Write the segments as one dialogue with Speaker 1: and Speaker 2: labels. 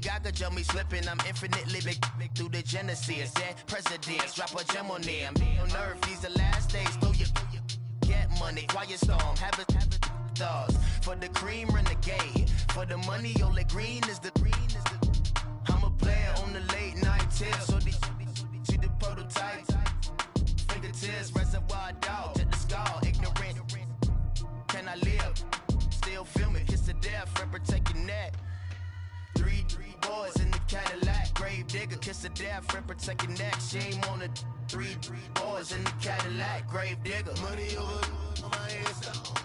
Speaker 1: think I could jump me slipping. I'm infinitely big through the Genesis. Yeah, presidents, drop a gem on them. On earth, these the last days. Throw your get money, quiet storm, have it stars. For the cream, renegade. For the money, only green is the. I'm a player on the late night tip. So these see the prototype. Fingertips, reservoir dog, check the skull, ignorant. Can I live? Still film it, kiss to death, rep protect your neck. Three boys in the Cadillac, grave digger, kiss to death, rep protect your neck. Shame on the three boys in the Cadillac, grave digger. Money over on my headstone.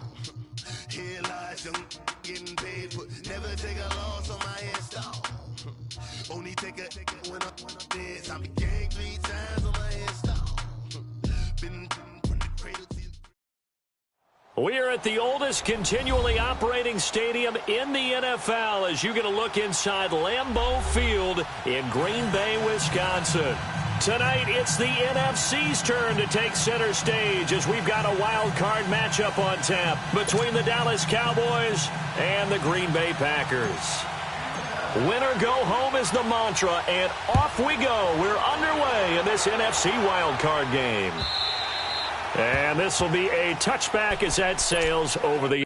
Speaker 1: Here lies young getting paid, but never take a loss on my headstone. Only take a when I'm dead. I be gang 3 times on my headstone. Been from the cradle to.
Speaker 2: We are at the oldest continually operating stadium in the NFL as you get a look inside Lambeau Field in Green Bay, Wisconsin. Tonight, it's the NFC's turn to take center stage as we've got a wild card matchup on tap between the Dallas Cowboys and the Green Bay Packers. Win or go home is the mantra, and off we go. We're underway in this NFC wild card game. And this will be a touchback as that sails over the...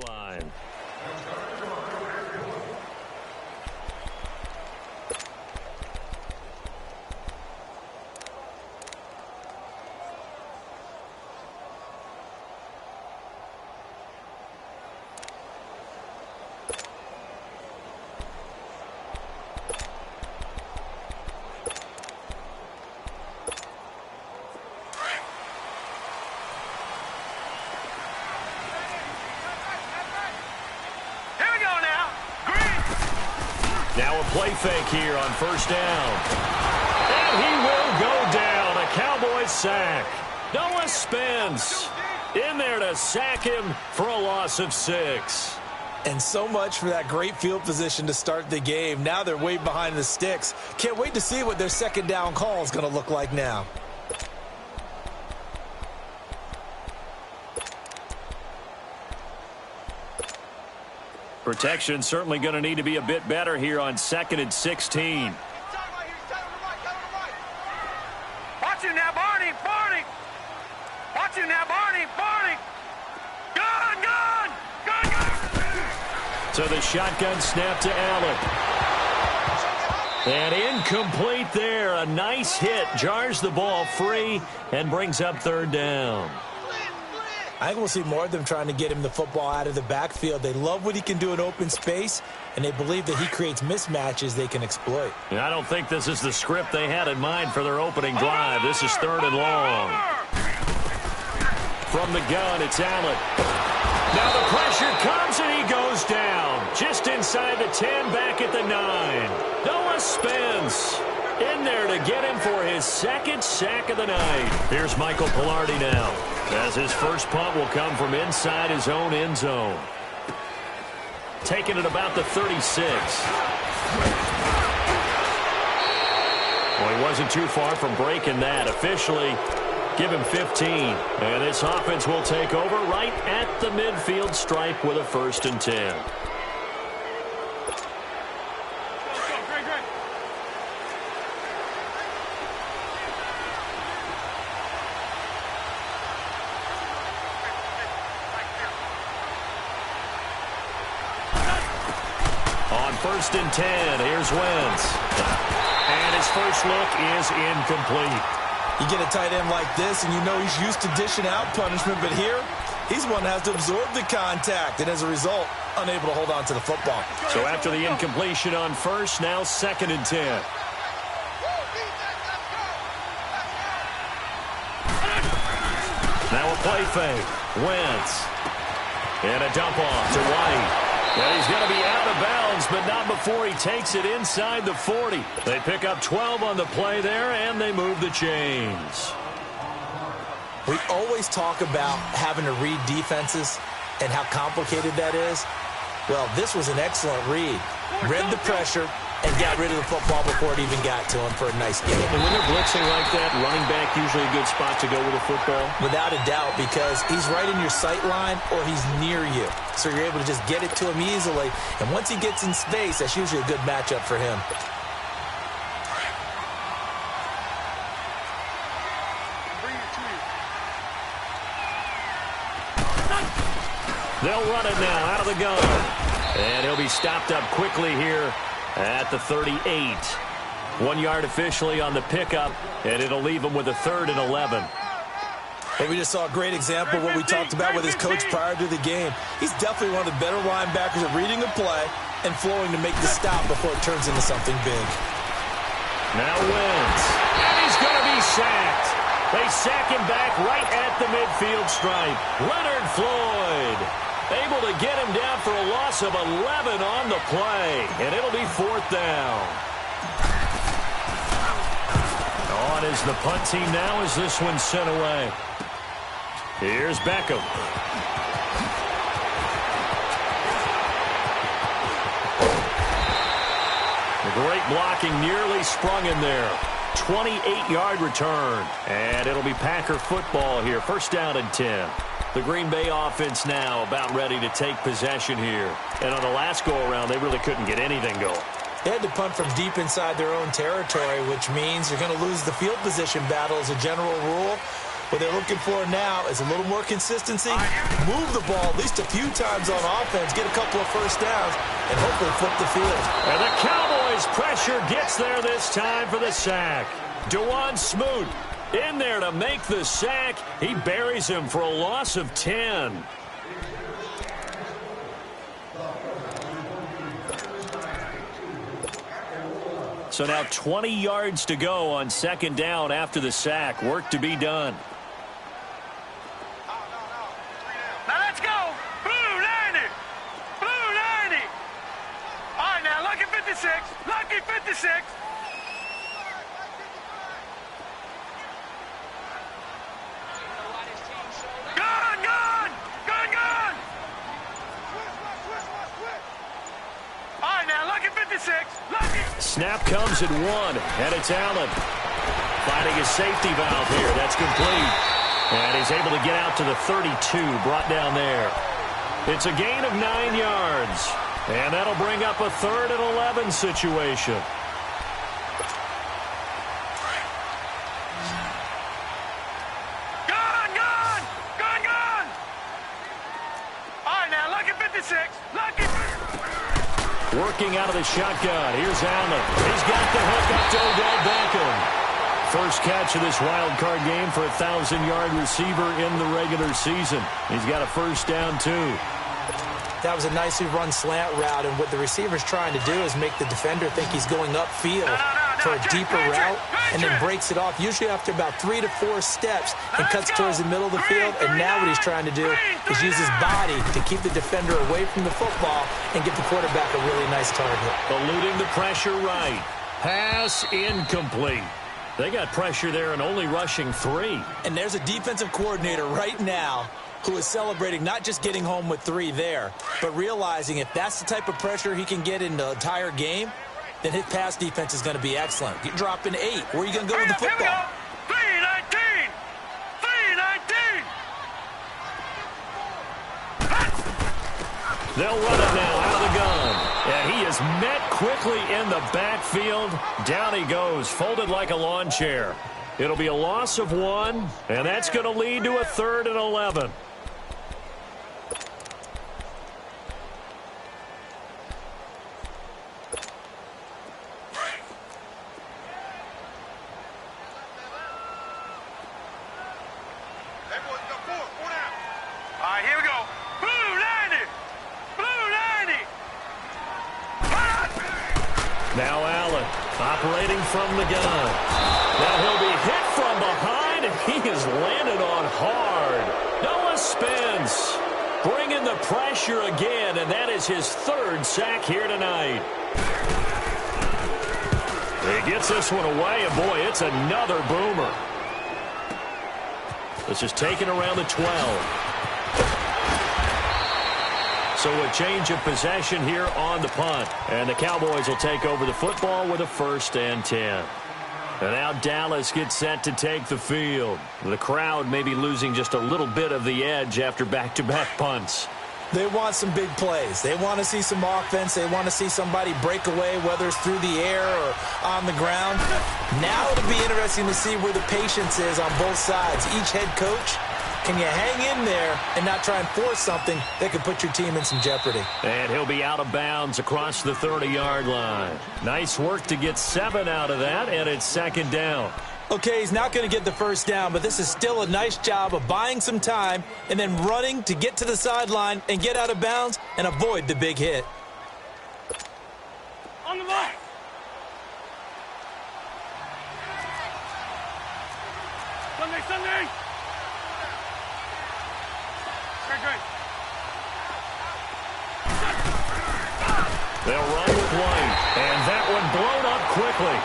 Speaker 2: line. Now a play fake here on first down. And he will go down. A Cowboys sack. Noah Spence in there to sack him for a loss of 6.
Speaker 3: And so much for that great field position to start the game. Now they're way behind the sticks. Can't wait to see what their second down call is going to look like now.
Speaker 2: Protection certainly going to need to be a bit better here on 2nd and 16.
Speaker 4: Watch you now, Barney! Barney! Watch you now, Barney! Barney! Gun! Gun! Gun! Gun!
Speaker 2: So the shotgun snap to Allen. And incomplete there. A nice hit. Jars the ball free and brings up 3rd down.
Speaker 3: I think we'll see more of them trying to get him the football out of the backfield. They love what he can do in open space, and they believe that he creates mismatches they can exploit.
Speaker 2: And I don't think this is the script they had in mind for their opening drive. This is 3rd and long. From the gun, it's Allen. Now the pressure comes, and he goes down. Just inside the 10, back at the 9. Noah Spence in there to get him for his 2nd sack of the night. Here's Michael Pilardi now, as his first punt will come from inside his own end zone. Taking it about the 36. Well, he wasn't too far from breaking that. Officially, give him 15. And this offense will take over right at the midfield stripe with a 1st and 10. On 1st and 10, here's Wentz. And his first look is incomplete.
Speaker 3: You get a tight end like this, and you know he's used to dishing out punishment, but here, he's one that has to absorb the contact, and as a result, unable to hold on to the football.
Speaker 2: So after the incompletion on 1st, now 2nd and 10. Now a play fake. Wentz. And a dump off to White. And he's going to be out of bounds, but not before he takes it inside the 40. They pick up 12 on the play there, and they move the chains.
Speaker 3: We always talk about having to read defenses and how complicated that is. Well, this was an excellent read. Read the pressure and got rid of the football before it even got to him for a nice game.
Speaker 2: And when they're blitzing like that, running back usually a good spot to go with a football?
Speaker 3: Without a doubt, because he's right in your sight line or he's near you. So you're able to just get it to him easily. And once he gets in space, that's usually a good matchup for him.
Speaker 2: They'll run it now out of the gun. And he'll be stopped up quickly here at the 38. 1 yard officially on the pickup, and it'll leave him with a 3rd and 11.
Speaker 3: Well, we just saw a great example of what we talked about with his coach prior to the game. He's definitely one of the better linebackers at reading a play and flowing to make the stop before it turns into something big.
Speaker 2: Now wins. And he's going to be sacked. They sack him back right at the midfield stripe. Leonard Floyd able to get him down for a loss of 11 on the play. And it'll be 4th down. On is the punt team now as this one's sent away. Here's Beckham. The great blocking nearly sprung him there. 28-yard return. And it'll be Packer football here. 1st down and 10. The Green Bay offense now about ready to take possession here. And on the last go-around, they really couldn't get anything going.
Speaker 3: They had to punt from deep inside their own territory, which means you're going to lose the field position battle as a general rule. What they're looking for now is a little more consistency. Move the ball at least a few times on offense, get a couple of 1st downs, and hopefully flip the field.
Speaker 2: And the Cowboys' pressure gets there this time for the sack. DeJuan Smoot in there to make the sack. He buries him for a loss of 10. So now 20 yards to go on 2nd down after the sack. Work to be done.
Speaker 4: Now let's go. Blue 90. Blue 90. All right, now lucky 56. Lucky 56. Gun, gun. Gun, gun. All right, now lucky 56. Lucky.
Speaker 2: Snap comes at 1, and it's Allen. Finding his safety valve here. That's complete. And he's able to get out to the 32, brought down there. It's a gain of 9 yards. And that'll bring up a 3rd and 11 situation.
Speaker 4: Gun, gun. Gun, gun. All right, now lucky 56. Lucky.
Speaker 2: Working out of the shotgun. Here's Allen. He's got the hook up to Odell Beckham. First catch of this wild card game for a 1,000-yard receiver in the regular season. He's got a 1st down, too.
Speaker 3: That was a nicely run slant route, and what the receiver's trying to do is make the defender think he's going upfield for a deeper route, and then breaks it off, usually after about 3 to 4 steps, and cuts towards the middle of the field. And now what he's trying to do is use his body to keep the defender away from the football and get the quarterback a really nice target.
Speaker 2: Eluding the pressure right. Pass incomplete. They got pressure there and only rushing 3.
Speaker 3: And there's a defensive coordinator right now who is celebrating not just getting home with 3 there, but realizing if that's the type of pressure he can get in the entire game, then his pass defense is going to be excellent. You're dropping 8. Where are you going to go with the football?
Speaker 4: 319. 319.
Speaker 2: They'll run it now out of the gun. And he is met quickly in the backfield. Down he goes, folded like a lawn chair. It'll be a loss of 1, and that's going to lead to a 3rd and 11.
Speaker 4: All right, here we go. Blue 90. Blue 90.
Speaker 2: Now Allen operating from the gun. Now he'll be hit from behind, and he is landed on hard. Noah Spence Bringing the pressure again, and that is his third sack here tonight. He gets this one away, and boy, it's another boomer. This is taken around the 12. So a change of possession here on the punt. And the Cowboys will take over the football with a 1st and 10. And now Dallas gets set to take the field. The crowd may be losing just a little bit of the edge after back-to-back punts.
Speaker 3: They want some big plays. They want to see some offense. They want to see somebody break away, whether it's through the air or on the ground. Now it'll be interesting to see where the patience is on both sides. Each head coach, can you hang in there and not try and force something that could put your team in some jeopardy?
Speaker 2: And he'll be out of bounds across the 30-yard line. Nice work to get 7 out of that, and it's 2nd down.
Speaker 3: Okay, he's not going to get the 1st down, but this is still a nice job of buying some time and then running to get to the sideline and get out of bounds and avoid the big hit.
Speaker 4: On the mark. Sunday. Great.
Speaker 2: They'll run with White, and that one blown up quickly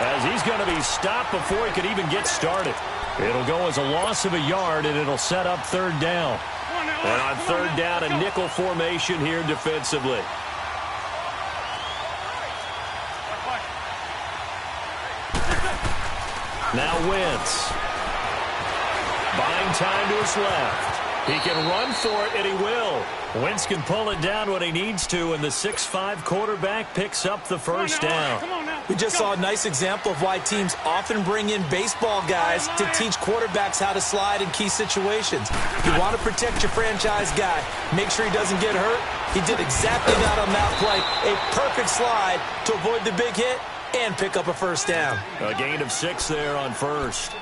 Speaker 2: as he's going to be stopped before he could even get started. It'll go as a loss of a yard, and it'll set up 3rd down. And on 3rd down, a nickel formation here defensively. Now Wentz. Buying time to his left. He can run for it, and he will. Wentz can pull it down when he needs to, and the 6'5" quarterback picks up the 1st down.
Speaker 3: We just saw a nice example of why teams often bring in baseball guys to teach quarterbacks how to slide in key situations. You want to protect your franchise guy. Make sure he doesn't get hurt. He did exactly that on that play. A perfect slide to avoid the big hit and pick up a 1st down.
Speaker 2: A gain of 6 there on 1st.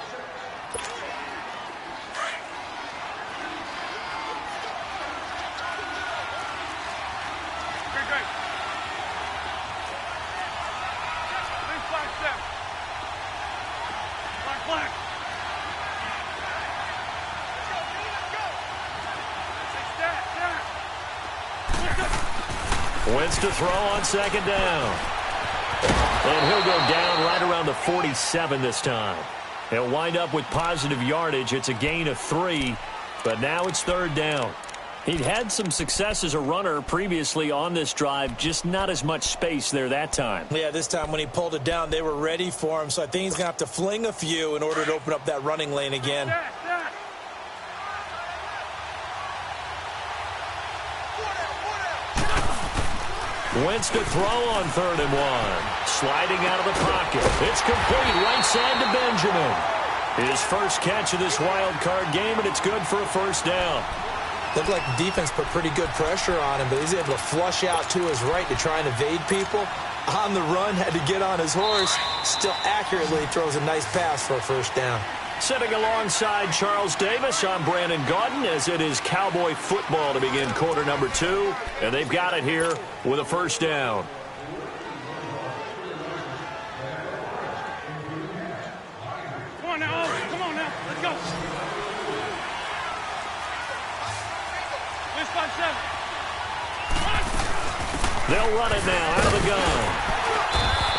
Speaker 2: Wentz to throw on 2nd down. And he'll go down right around the 47 this time. He'll wind up with positive yardage. It's a gain of 3, but now it's 3rd down. He'd had some success as a runner previously on this drive, just not as much space there that time.
Speaker 3: Yeah, this time when he pulled it down, they were ready for him, so I think he's going to have to fling a few in order to open up that running lane again.
Speaker 2: Wentz to throw on 3rd and 1. Sliding out of the pocket. It's complete right side to Benjamin. His first catch of this wild card game, and it's good for a 1st down.
Speaker 3: Looked like the defense put pretty good pressure on him, but he's able to flush out to his right to try and evade people. On the run, had to get on his horse. Still accurately throws a nice pass for a 1st down.
Speaker 2: Sitting alongside Charles Davis, I'm Brandon Gaudin, as it is Cowboy football to begin quarter number 2. And they've got it here with a 1st down.
Speaker 4: Come on now, let's go.
Speaker 2: They'll run it now out of the gun.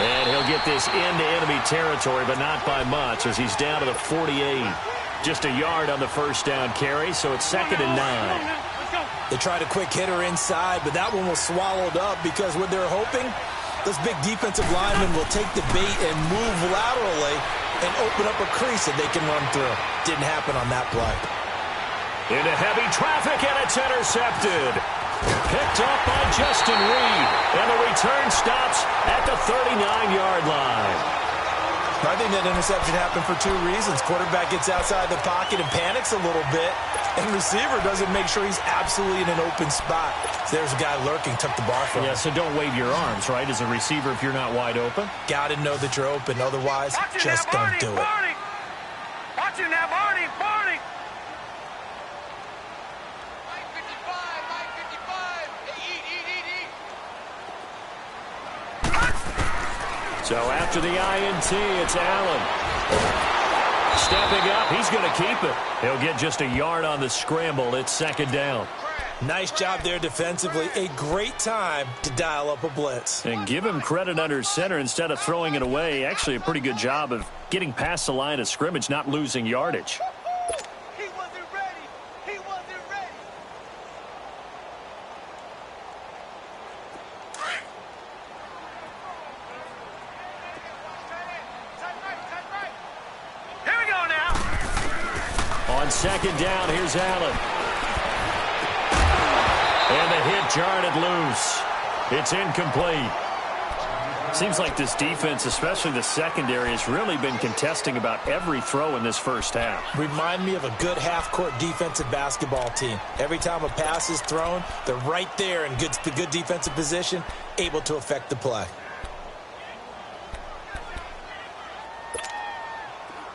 Speaker 2: And he'll get this into enemy territory, but not by much, as he's down to the 48. Just a yard on the 1st down carry, so it's 2nd and 9.
Speaker 3: They tried a quick hitter inside, but that one was swallowed up because what they're hoping, those big defensive linemen will take the bait and move laterally and open up a crease that they can run through. Didn't happen on that play.
Speaker 2: Into heavy traffic, and it's intercepted. Picked up by Justin Reed, and the return stops at the 39-yard line.
Speaker 3: I think that interception happened for 2 reasons. Quarterback gets outside the pocket and panics a little bit, and receiver doesn't make sure he's absolutely in an open spot. So there's a guy lurking, took the ball from him.
Speaker 2: Yeah, so don't wave your arms, right, as a receiver if you're not wide open.
Speaker 3: Got to know that you're open, otherwise just don't do it.
Speaker 4: Watch it now, Barney.
Speaker 2: So after the INT, it's Allen. Stepping up, he's going to keep it. He'll get just a yard on the scramble. It's 2nd down.
Speaker 3: Nice job there defensively. A great time to dial up a blitz.
Speaker 2: And give him credit under center instead of throwing it away. Actually, a pretty good job of getting past the line of scrimmage, not losing yardage.
Speaker 4: He wasn't ready. He wasn't ready. Here we go now.
Speaker 2: On second down, here's Allen. And the hit jarred it loose. It's incomplete. Seems like this defense, especially the secondary, has really been contesting about every throw in this first half.
Speaker 3: Remind me of a good half-court defensive basketball team. Every time a pass is thrown, they're right there in good defensive position, able to affect the play.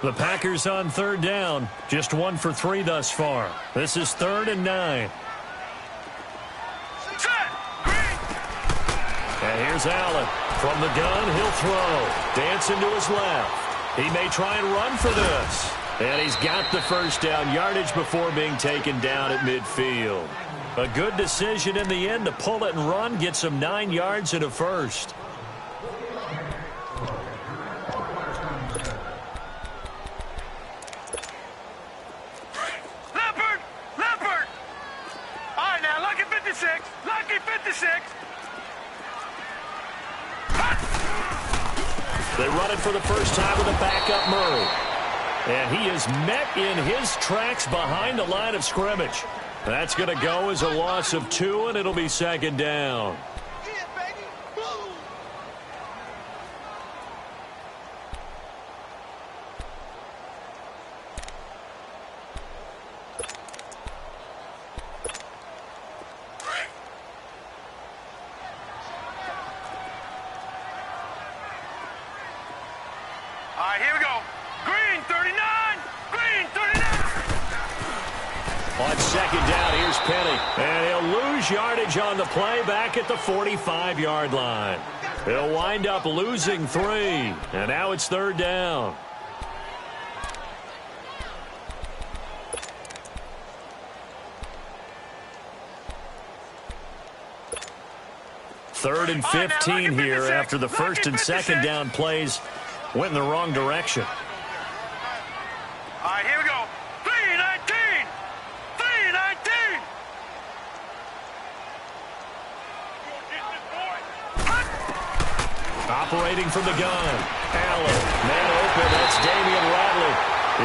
Speaker 2: The Packers on third down. Just 1 for 3 thus far. This is 3rd and 9. And here's Allen. From the gun, he'll throw. Dancing to his left. He may try and run for this. And he's got the first down yardage before being taken down at midfield. A good decision in the end to pull it and run, get some 9 yards and a first.
Speaker 4: Leopard! All right, now, lucky 56. Lucky 56.
Speaker 2: They run it for the first time with a backup Murray. And he is met in his tracks behind the line of scrimmage. That's going to go as a loss of 2, and it'll be second down.
Speaker 4: All right, here we go. Green 39. Green 39.
Speaker 2: On second down, here's Penny. And he'll lose yardage on the play back at the 45-yard line. He'll wind up losing 3. And now it's 3rd down. Third and 15 here after the first and second down plays went in the wrong direction.
Speaker 4: All right, here we go. 3-19. 3-19.
Speaker 2: Operating from the gun. Allen. Man open. That's Damian Radley.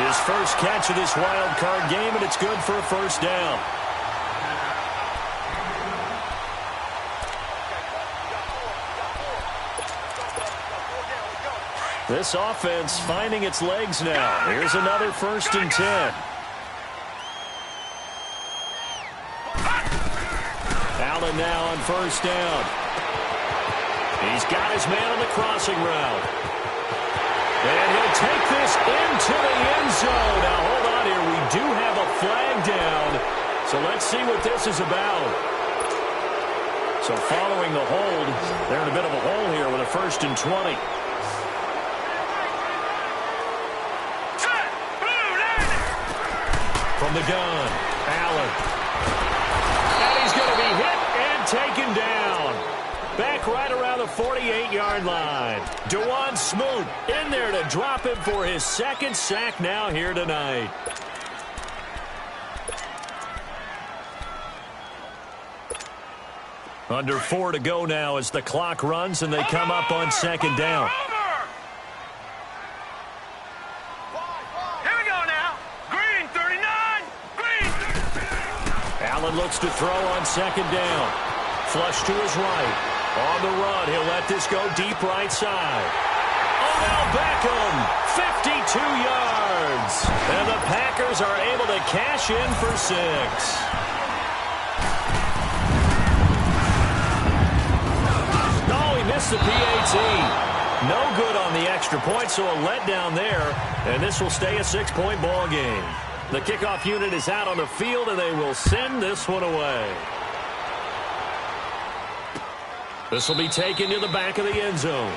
Speaker 2: His first catch of this wild card game, and it's good for a first down. This offense finding its legs now. Here's another 1st and 10. Allen now on first down. He's got his man on the crossing route. And he'll take this into the end zone. Now, hold on here. We do have a flag down. So let's see what this is about. So following the hold, they're in a bit of a hole here with a 1st and 20. From the gun, Allen. And he's going to be hit and taken down. Back right around the 48-yard line. DeJuan Smoot in there to drop him for his 2nd sack now here tonight. Under 4 to go now as the clock runs and they come up on second down. Allen looks to throw on second down. Flush to his right. On the run, he'll let this go deep right side. Odell Beckham, 52 yards. And the Packers are able to cash in for 6. Oh, he missed the PAT. No good on the extra point, so a letdown there. And this will stay a 6-point ball game. The kickoff unit is out on the field, and they will send this one away. This will be taken to the back of the end zone.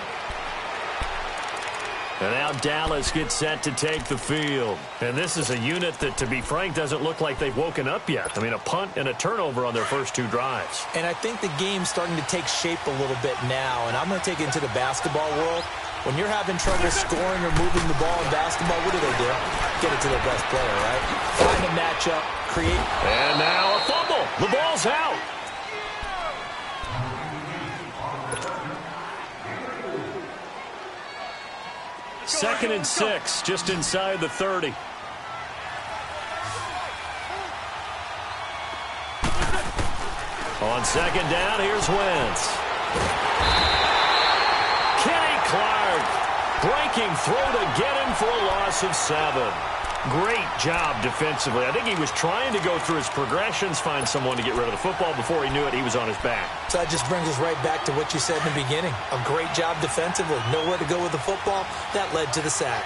Speaker 2: And now Dallas gets set to take the field. And this is a unit that, to be frank, doesn't look like they've woken up yet. I mean, a punt and a turnover on their first 2 drives.
Speaker 3: And I think the game's starting to take shape a little bit now. And I'm going to take it into the basketball world. When you're having trouble scoring or moving the ball in basketball, what do? Get it to their best player, right? Find a matchup, create.
Speaker 2: And now a fumble. The ball's out. Second and 6, just inside the 30. On second down, here's Wentz. Kenny Clark breaking through to get him for a loss of 7. Great job defensively. I think he was trying to go through his progressions, find someone to get rid of the football. Before he knew it, he was on his back.
Speaker 3: So that just brings us right back to what you said in the beginning. A great job defensively. Nowhere to go with the football. That led to the sack.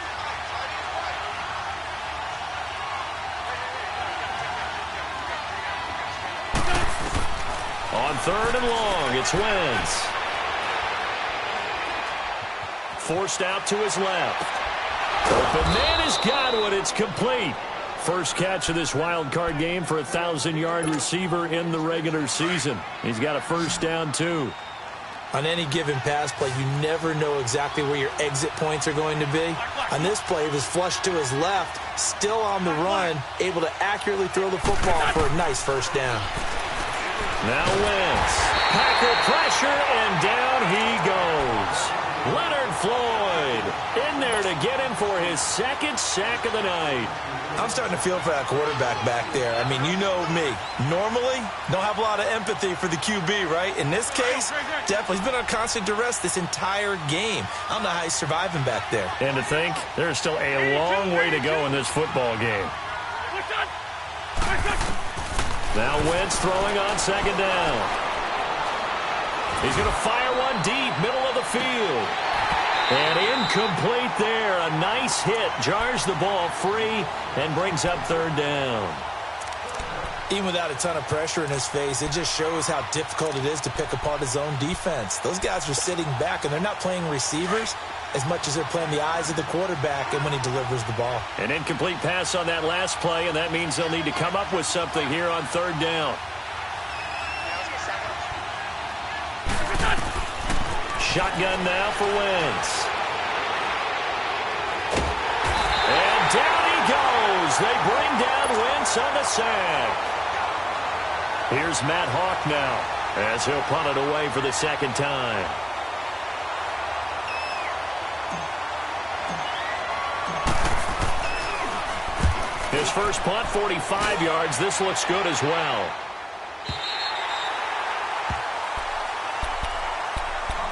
Speaker 2: On third and long, it's Wentz. Forced out to his left. Open man has got one. It's complete. First catch of this wild card game for a 1,000-yard receiver in the regular season. He's got a first down, too.
Speaker 3: On any given pass play, you never know exactly where your exit points are going to be. On this play, it was flushed to his left, still on the run, able to accurately throw the football for a nice first down.
Speaker 2: Now Wentz. Packer pressure, and down he goes. Leonard Floyd in there to get him for his second sack of the night.
Speaker 3: I'm starting to feel for that quarterback back there. I mean, you know me. Normally, don't have a lot of empathy for the QB, right? In this case, definitely. He's been on constant duress this entire game. I don't know how he's surviving back there.
Speaker 2: And to think, there's still a long way to go in this football game. Now Wentz throwing on second down. He's going to fire one deep, middle of the field. And incomplete there. A nice hit. Jars the ball free and brings up third down.
Speaker 3: Even without a ton of pressure in his face, it just shows how difficult it is to pick apart his own defense. Those guys are sitting back, and they're not playing receivers as much as they're playing the eyes of the quarterback and when he delivers the ball.
Speaker 2: An incomplete pass on that last play, and that means they'll need to come up with something here on third down. Shotgun now for Wentz. And down he goes. They bring down Wentz on the sack. Here's Matt Hawk now as he'll punt it away for the second time. His first punt, 45 yards. This looks good as well.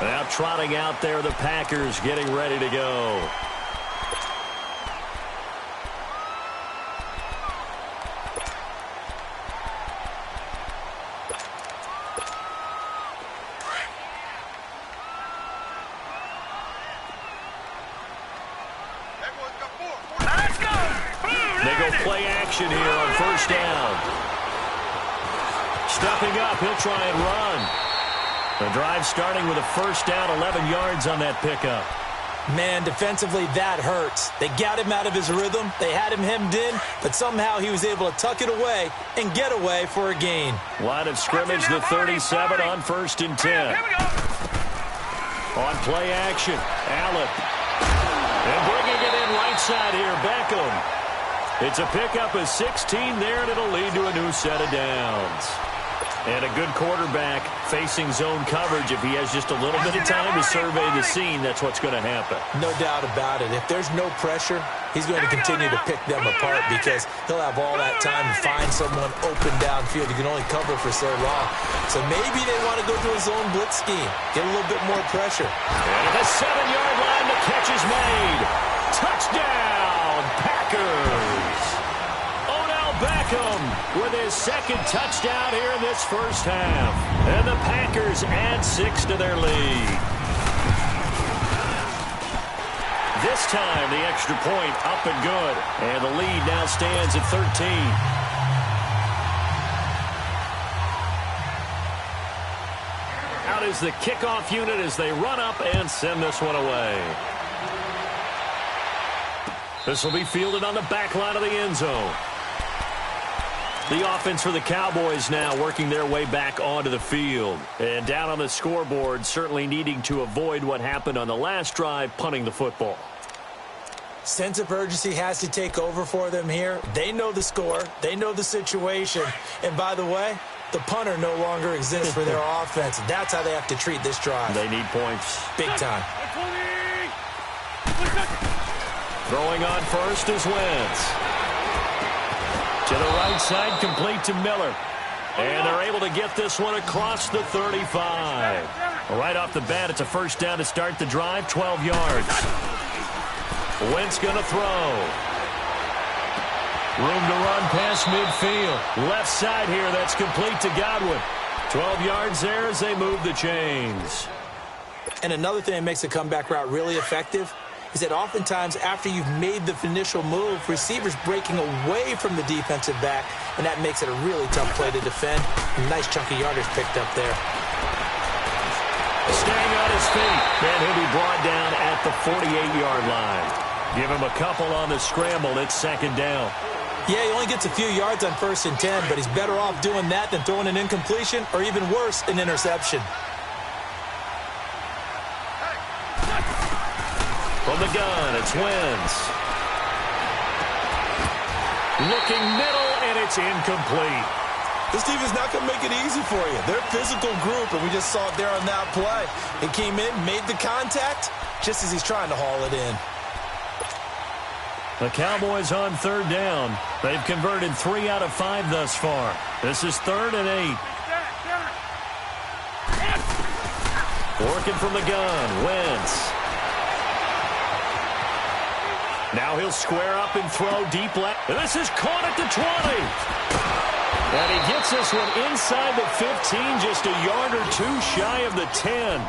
Speaker 2: Now trotting out there, the Packers getting ready to go. They go play action here on first down. Stepping up, he'll try and run. The drive starting with a first down, 11 yards on that pickup.
Speaker 3: Man, defensively, that hurts. They got him out of his rhythm. They had him hemmed in, but somehow he was able to tuck it away and get away for a gain.
Speaker 2: Line of scrimmage, the 37 on first and 10. On play action, Allen. And bringing it in right side here, Beckham. It's a pickup of 16 there, and it'll lead to a new set of downs. And a good quarterback facing zone coverage. If he has just a little bit of time to survey the scene, that's what's going to happen.
Speaker 3: No doubt about it. If there's no pressure, he's going to continue to pick them apart because he'll have all that time to find someone open downfield. He can only cover for so long. So maybe they want to go to a zone blitz scheme, get a little bit more pressure.
Speaker 2: And at the 7-yard line, the catch is made. Touchdown, Packers. Beckham with his second touchdown here in this first half. And the Packers add 6 to their lead. This time, the extra point up and good. And the lead now stands at 13. Out is the kickoff unit as they run up and send this one away. This will be fielded on the back line of the end zone. The offense for the Cowboys now working their way back onto the field. And down on the scoreboard, certainly needing to avoid what happened on the last drive, punting the football.
Speaker 3: Sense of urgency has to take over for them here. They know the score. They know the situation. And by the way, the punter no longer exists for their offense. That's how they have to treat this drive.
Speaker 2: They need points.
Speaker 3: Big time.
Speaker 2: Throwing on first is Wentz. To the right side, complete to Miller. And they're able to get this one across the 35. Right off the bat, it's a first down to start the drive, 12 yards. Wentz going to throw. Room to run past midfield. Left side here, that's complete to Godwin. 12 yards there as they move the chains.
Speaker 3: And another thing that makes a comeback route really effective is that oftentimes after you've made the initial move, receivers breaking away from the defensive back, and that makes it a really tough play to defend. Nice chunk of yardage picked up there.
Speaker 2: Staying on his feet, and he'll be brought down at the 48-yard line. Give him a couple on the scramble. It's second down.
Speaker 3: Yeah, he only gets a few yards on 1st and 10, but he's better off doing that than throwing an incompletion or even worse, an interception.
Speaker 2: From the gun, it's Wentz. Looking middle, and it's incomplete.
Speaker 5: This defense not going to make it easy for you. They're a physical group, and we just saw it there on that play. He came in, made the contact, just as he's trying to haul it in.
Speaker 2: The Cowboys on third down. They've converted 3 out of 5 thus far. This is 3rd and 8. Working from the gun, Wentz. Now he'll square up and throw deep left. And this is caught at the 20. And he gets this one inside the 15, just a yard or two shy of the 10.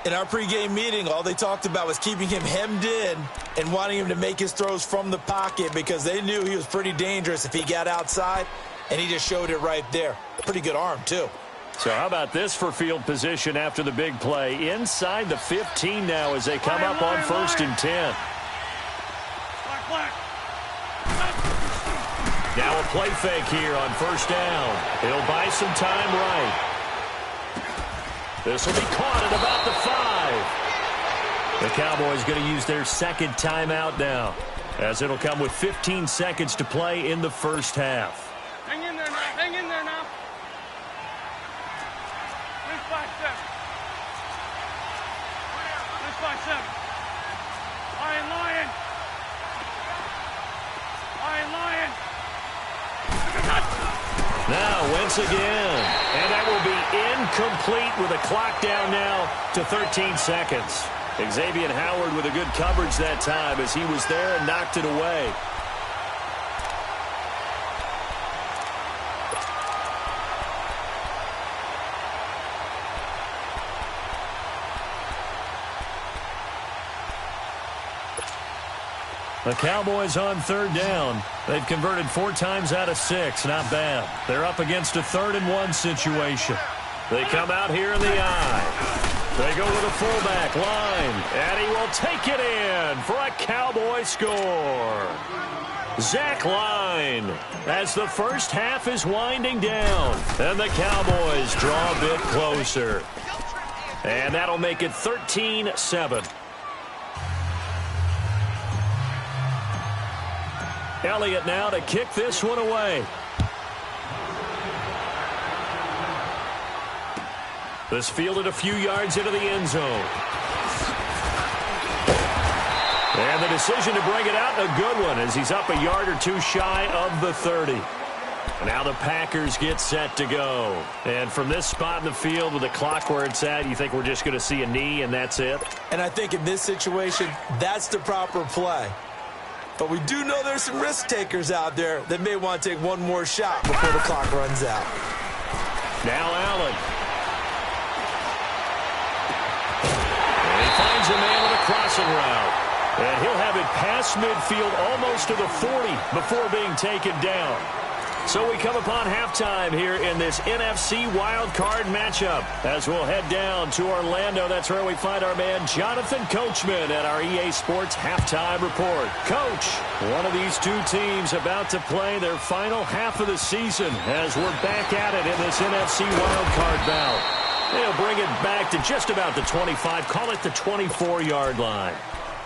Speaker 5: In our pregame meeting, all they talked about was keeping him hemmed in and wanting him to make his throws from the pocket because they knew he was pretty dangerous if he got outside, and he just showed it right there. Pretty good arm, too.
Speaker 2: So how about this for field position after the big play? Inside the 15 now as they come up on 1st and 10. Now a play fake here on 1st down. He'll buy some time right. This will be caught at about the 5. The Cowboys going to use their second timeout now, as it'll come with 15 seconds to play in the first half.
Speaker 4: Hang in there now. Hang in there now. 3-5-7. 3-5-7. Lion. Lion.
Speaker 2: Now Wentz again, and that will be incomplete with a clock down now to 13 seconds. Xavier Howard with a good coverage that time as he was there and knocked it away. The Cowboys on third down. They've converted 4 times out of 6. Not bad. They're up against a 3rd and 1 situation. They come out here in the eye. They go with a fullback line, and he will take it in for a Cowboy score. Zach Line as the first half is winding down, and the Cowboys draw a bit closer. And that'll make it 13-7. Elliott now to kick this one away. This fielded a few yards into the end zone. And the decision to bring it out, a good one, as he's up a yard or two shy of the 30. Now the Packers get set to go. And from this spot in the field with the clock where it's at, you think we're just going to see a knee and that's it?
Speaker 5: And I think in this situation, that's the proper play. But we do know there's some risk takers out there that may want to take one more shot before the clock runs out.
Speaker 2: Now Allen. And he finds a man with a crossing route. And he'll have it past midfield almost to the 40 before being taken down. So we come upon halftime here in this NFC Wildcard matchup. As we'll head down to Orlando, that's where we find our man Jonathan Coachman at our EA Sports Halftime Report. Coach, one of these two teams about to play their final half of the season as we're back at it in this NFC Wildcard bout. They'll bring it back to just about the 25, call it the 24-yard line.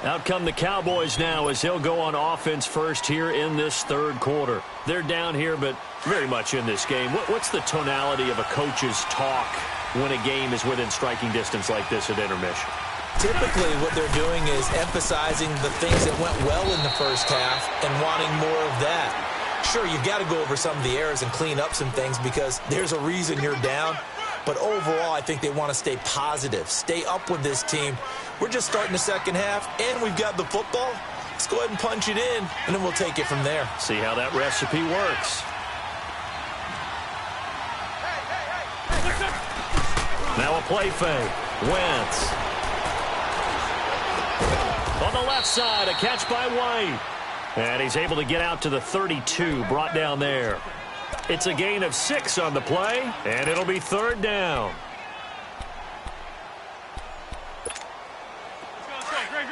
Speaker 2: Out come the Cowboys now as they'll go on offense first here in this third quarter. They're down here, but very much in this game. What's the tonality of a coach's talk when a game is within striking distance like this at intermission?
Speaker 3: Typically, what they're doing is emphasizing the things that went well in the first half and wanting more of that. Sure, you've got to go over some of the errors and clean up some things because there's a reason you're down. But overall, I think they want to stay positive, stay up with this team. We're just starting the second half, and we've got the football. Let's go ahead and punch it in, and then we'll take it from there.
Speaker 2: See how that recipe works. Now a play fake. Wentz. On the left side, a catch by White. And he's able to get out to the 32, brought down there. It's a gain of 6 on the play, and it'll be third down.
Speaker 4: Let's go, Greg.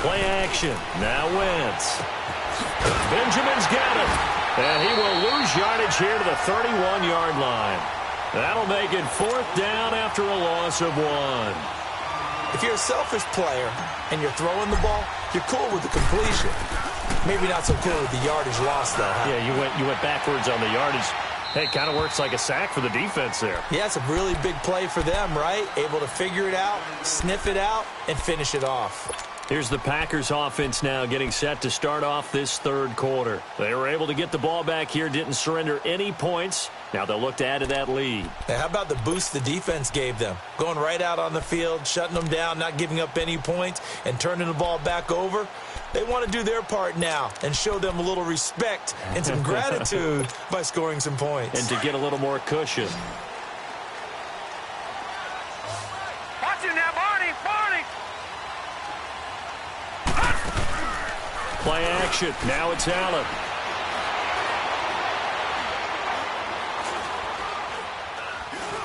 Speaker 2: Play action. Now Wentz. Benjamin's got it. And he will lose yardage here to the 31-yard line. That'll make it fourth down after a loss of 1.
Speaker 3: If you're a selfish player and you're throwing the ball, you're cool with the completion. Maybe not so cool with the yardage loss, though. Huh?
Speaker 2: Yeah, you went backwards on the yardage. Hey, it kind of works like a sack for the defense there.
Speaker 3: Yeah, it's a really big play for them, right? Able to figure it out, sniff it out, and finish it off.
Speaker 2: Here's the Packers offense now getting set to start off this third quarter. They were able to get the ball back here, didn't surrender any points. Now they'll look to add to that lead.
Speaker 3: Now, how about the boost the defense gave them? Going right out on the field, shutting them down, not giving up any points, and turning the ball back over. They want to do their part now and show them a little respect and some gratitude by scoring some points.
Speaker 2: And to get a little more cushion.
Speaker 4: Watch it now, Barney.
Speaker 2: Play action. Now it's Allen.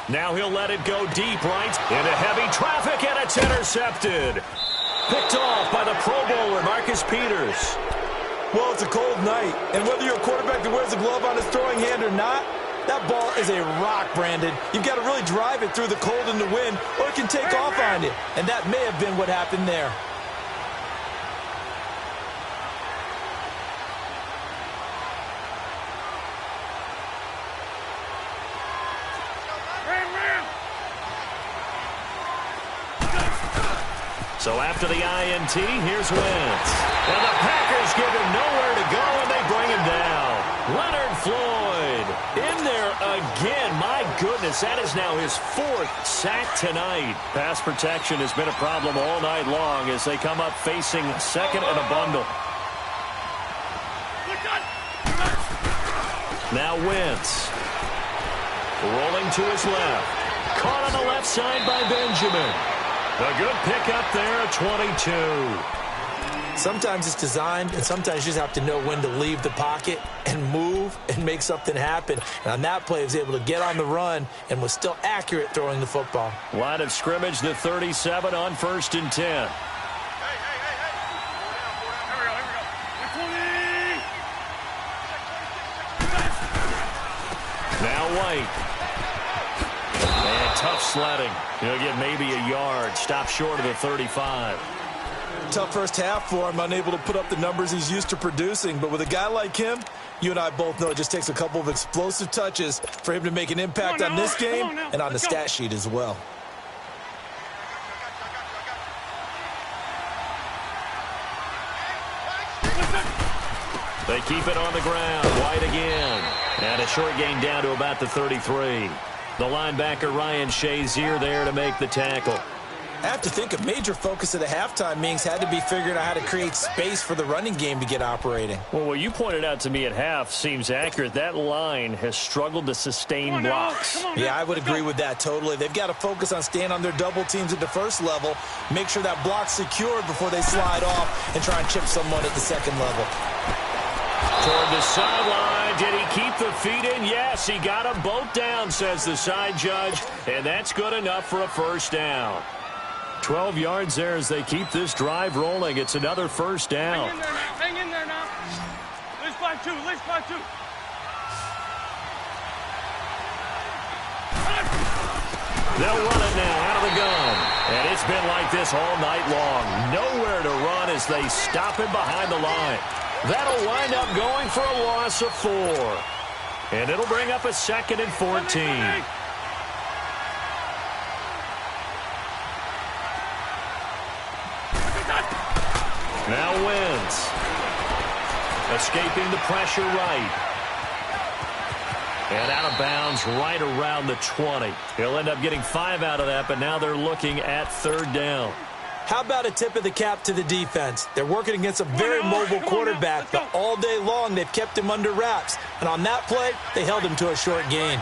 Speaker 2: Now he'll let it go deep right into heavy traffic, and it's intercepted. Picked off by the Pro Bowler, Marcus Peters.
Speaker 3: Well, it's a cold night, and whether you're a quarterback that wears a glove on his throwing hand or not, that ball is a rock, Brandon. You've got to really drive it through the cold and the wind, or it can take off on you, and that may have been what happened there.
Speaker 2: So after the INT, here's Wentz. And the Packers give him nowhere to go, and they bring him down. Leonard Floyd in there again. My goodness, that is now his 4th sack tonight. Pass protection has been a problem all night long as they come up facing second and a bundle. Now Wentz. Rolling to his left. Caught on the left side by Benjamin. A good pickup there at 22.
Speaker 3: Sometimes it's designed, and sometimes you just have to know when to leave the pocket and move and make something happen. And on that play, he was able to get on the run and was still accurate throwing the football.
Speaker 2: Line of scrimmage, the 37 on 1st and 10.
Speaker 4: Hey.
Speaker 2: Now White. And tough sledding. He'll get maybe a yard. Stop short of the 35.
Speaker 3: Tough first half for him, unable to put up the numbers he's used to producing. But with a guy like him, you and I both know it just takes a couple of explosive touches for him to make an impact on this game and on the stat sheet as well.
Speaker 2: They keep it on the ground. White again. And a short gain down to about the 33. The linebacker, Ryan Shazier, there to make the tackle.
Speaker 5: I have to think a major focus of the halftime meetings had to be figuring out how to create space for the running game to get operating.
Speaker 2: Well, what you pointed out to me at half seems accurate. That line has struggled to sustain blocks.
Speaker 5: Yeah, I would agree with that totally. They've got to focus on staying on their double teams at the first level, make sure that block's secured before they slide off and try and chip someone at the second level.
Speaker 2: Toward the sideline. Did he keep the feet in? Yes, he got them both down, says the side judge, and that's good enough for a first down. 12 yards there as they keep this drive rolling. It's another first down.
Speaker 4: Hang in there now. Let's by two.
Speaker 2: They'll run it now out of the gun. And it's been like this all night long. Nowhere to run as they stop him behind the line. That'll wind up going for a loss of 4. And it'll bring up a 2nd and 14. Now Wentz. Escaping the pressure right. And out of bounds right around the 20. He'll end up getting 5 out of that, but now they're looking at 3rd down.
Speaker 3: How about a tip of the cap to the defense? They're working against a very mobile quarterback, but all day long they've kept him under wraps. And on that play, they held him to a short gain.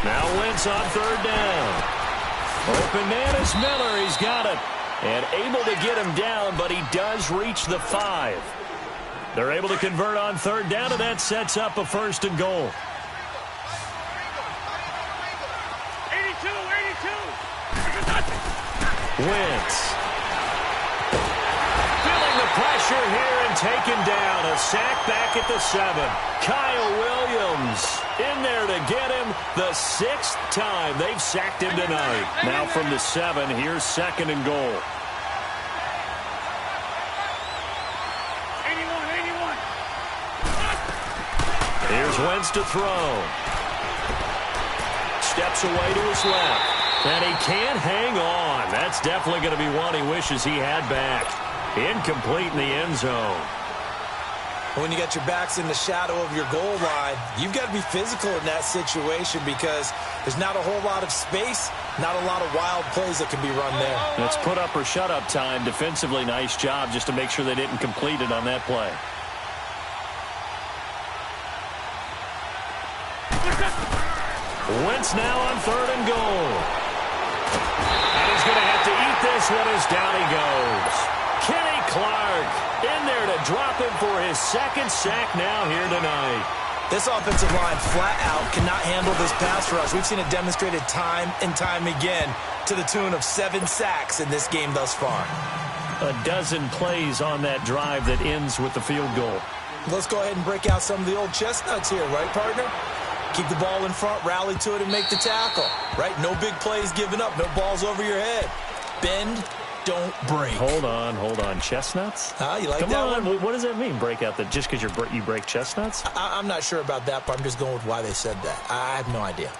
Speaker 2: Now Wentz on 3rd down. Open man is Miller. He's got it. And able to get him down, but he does reach the 5. They're able to convert on 3rd down, and that sets up a 1st and goal.
Speaker 4: 82.
Speaker 2: Wentz. Feeling the pressure here and taken down. A sack back at the 7. Kyle Williams in there to get him the 6th time they've sacked him tonight. Now from the 7, here's 2nd and goal.
Speaker 4: 81.
Speaker 2: Here's Wentz to throw. Steps away to his left. And he can't hang on. That's definitely going to be one he wishes he had back. Incomplete in the end zone.
Speaker 5: When you got your backs in the shadow of your goal line, you've got to be physical in that situation because there's not a whole lot of space, not a lot of wild plays that can be run there.
Speaker 2: It's put up or shut up time. Defensively, nice job just to make sure they didn't complete it on that play. Wentz now on 3rd and goal. And he's going to have to eat this one as down he goes. Kenny Clark in there to drop him for his 2nd sack now here tonight.
Speaker 5: This offensive line flat out cannot handle this pass rush. We've seen it demonstrated time and time again to the tune of 7 sacks in this game thus far.
Speaker 2: A dozen plays on that drive that ends with the field goal.
Speaker 5: Let's go ahead and break out some of the old chestnuts here, right, partner? Keep the ball in front, rally to it, and make the tackle, right? No big plays given up, no balls over your head. Bend, don't break.
Speaker 2: Hold on. Chestnuts?
Speaker 5: You like
Speaker 2: Come
Speaker 5: that
Speaker 2: on.
Speaker 5: one?
Speaker 2: What does that mean, break out? Just because you break chestnuts?
Speaker 5: I'm not sure about that, but I'm just going with why they said that. I have no idea.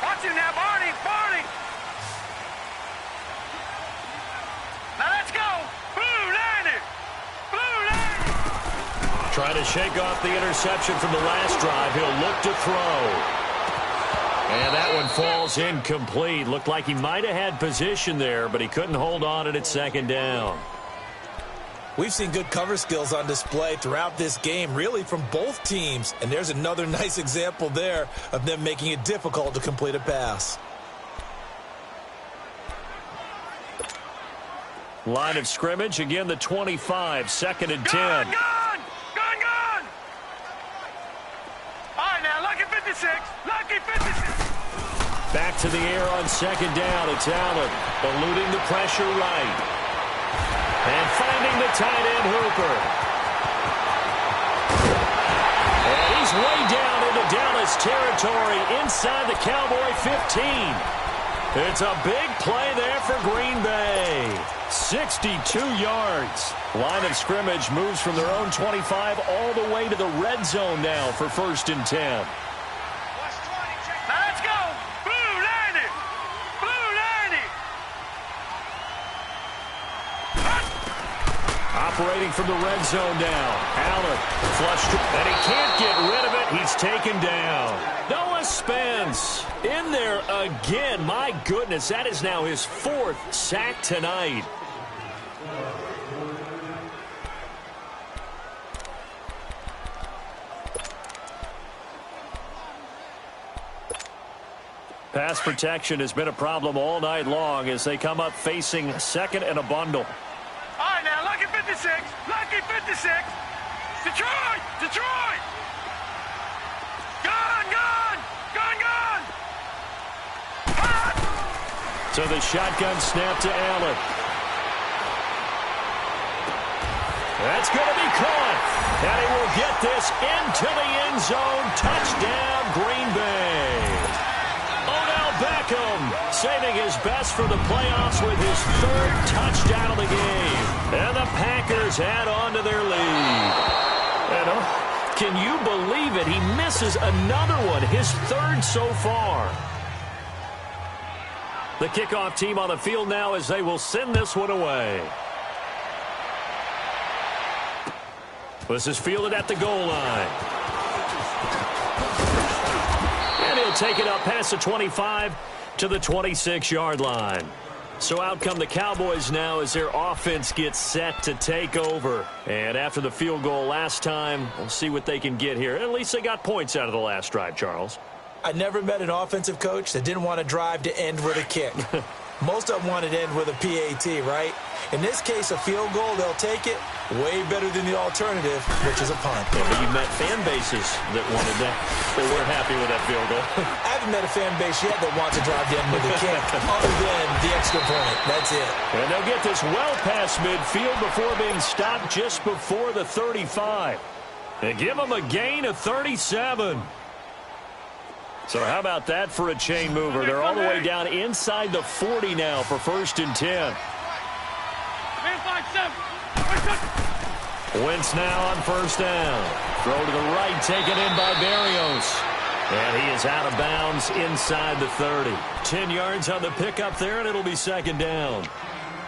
Speaker 4: Watch him now, Barney. Now let's go. Blue line.
Speaker 2: Trying to shake off the interception from the last drive. He'll look to throw. And that one falls incomplete. Looked like he might have had position there, but he couldn't hold on at 2nd down.
Speaker 5: We've seen good cover skills on display throughout this game, really from both teams. And there's another nice example there of them making it difficult to complete a pass.
Speaker 2: Line of scrimmage, again the 25, 2nd and 10.
Speaker 4: Gone. All right, now, lucky 56.
Speaker 2: Back to the air on 2nd down. It's Allen eluding the pressure right. And finding the tight end Hooper. And he's way down into Dallas territory inside the Cowboy 15. It's a big play there for Green Bay. 62 yards. Line of scrimmage moves from their own 25 all the way to the red zone now for 1st and 10.
Speaker 4: Now let's go. Blue line.
Speaker 2: Operating from the red zone now. Allen flushed, and he can't get rid of it. He's taken down. Noah Spence in there again. My goodness, that is now his 4th sack tonight. Pass protection has been a problem all night long as they come up facing second and a bundle.
Speaker 4: All right, now, lucky 56. Lucky 56. Detroit! Detroit! Gun! Gun! Gun! Gun! Ah!
Speaker 2: So the shotgun snap to Allen. That's going to be caught. And he will get this into the end zone. Touchdown, Green Bay. Beckham saving his best for the playoffs with his 3rd touchdown of the game. And the Packers add on to their lead. And can you believe it? He misses another one, his 3rd so far. The kickoff team on the field now as they will send this one away. This is fielded at the goal line. And he'll take it up past the 25 to the 26-yard line. So out come the Cowboys now as their offense gets set to take over. And after the field goal last time, we'll see what they can get here. At least they got points out of the last drive, Charles.
Speaker 3: I never met an offensive coach that didn't want to drive to end with a kick. Most of them wanted to end with a PAT, right? In this case, a field goal, they'll take it. Way better than the alternative, which is a punt.
Speaker 2: Yeah, but you've met fan bases that wanted that. They weren't happy with that field goal.
Speaker 3: I haven't met a fan base yet that wants to drive to end with a kick, other than the extra point. That's it.
Speaker 2: And they'll get this well past midfield before being stopped just before the 35. And give them a gain of 37. So how about that for a chain mover? They're all the way down inside the 40 now for 1st and 10. Wentz now on 1st down. Throw to the right, taken in by Berrios. And he is out of bounds inside the 30. 10 yards on the pickup there, and it'll be 2nd down.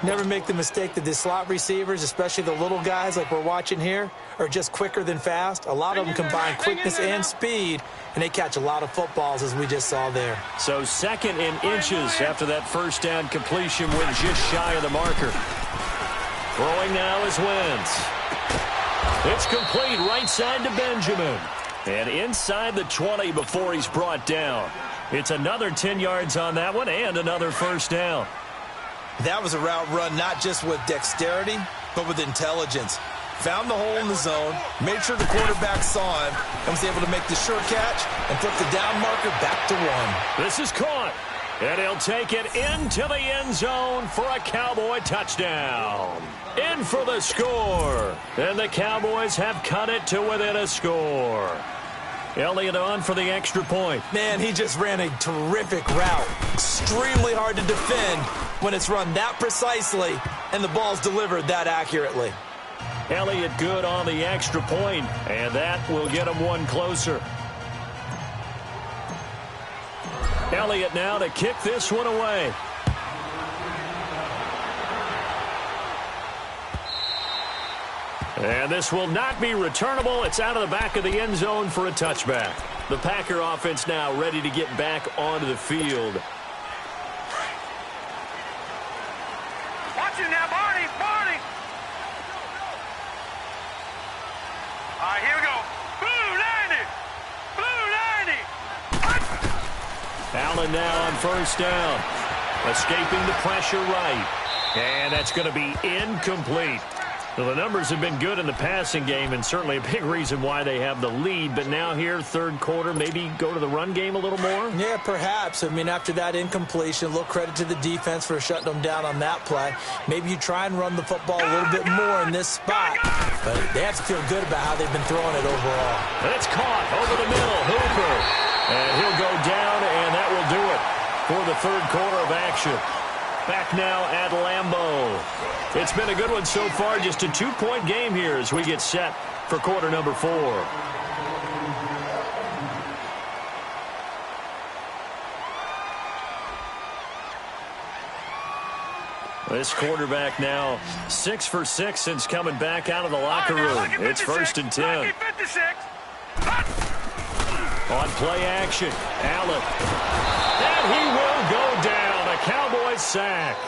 Speaker 3: Never make the mistake that the slot receivers, especially the little guys like we're watching here, are just quicker than fast. A lot of them combine quickness and speed, and they catch a lot of footballs, as we just saw there.
Speaker 2: So 2nd in inches after that 1st down completion went just shy of the marker. Throwing now is Wentz. It's complete right side to Benjamin. And inside the 20 before he's brought down. It's another 10 yards on that one and another 1st down.
Speaker 5: That was a route run not just with dexterity, but with intelligence. Found the hole in the zone, made sure the quarterback saw him, and was able to make the sure catch and flip the down marker back to 1.
Speaker 2: This is caught. And he'll take it into the end zone for a Cowboy touchdown. In for the score. And the Cowboys have cut it to within a score. Elliott on for the extra point.
Speaker 3: Man, he just ran a terrific route. Extremely hard to defend when it's run that precisely and the ball's delivered that accurately.
Speaker 2: Elliott good on the extra point, and that will get him one closer. Elliott now to kick this one away. And this will not be returnable. It's out of the back of the end zone for a touchback. The Packer offense now ready to get back onto the field.
Speaker 4: Watch it now, Barney! Barney! All right, here we go. Blue 90! Blue 90!
Speaker 2: Allen now on 1st down. Escaping the pressure right. And that's going to be incomplete. Well, the numbers have been good in the passing game, and certainly a big reason why they have the lead. But now here, 3rd quarter, maybe go to the run game a little more?
Speaker 3: Yeah, perhaps. I mean, after that incompletion, a little credit to the defense for shutting them down on that play. Maybe you try and run the football a little bit more in this spot. But they have to feel good about how they've been throwing it overall.
Speaker 2: And it's caught over the middle. Hooper. And he'll go down, and that will do it for the 3rd quarter of action. Back now at Lambeau. It's been a good one so far. Just a 2-point game here as we get set for quarter number 4. This quarterback now 6 for 6 since coming back out of the locker room. It's 1st and 10. On play action, Allen. And he will go down. A Cowboys sack.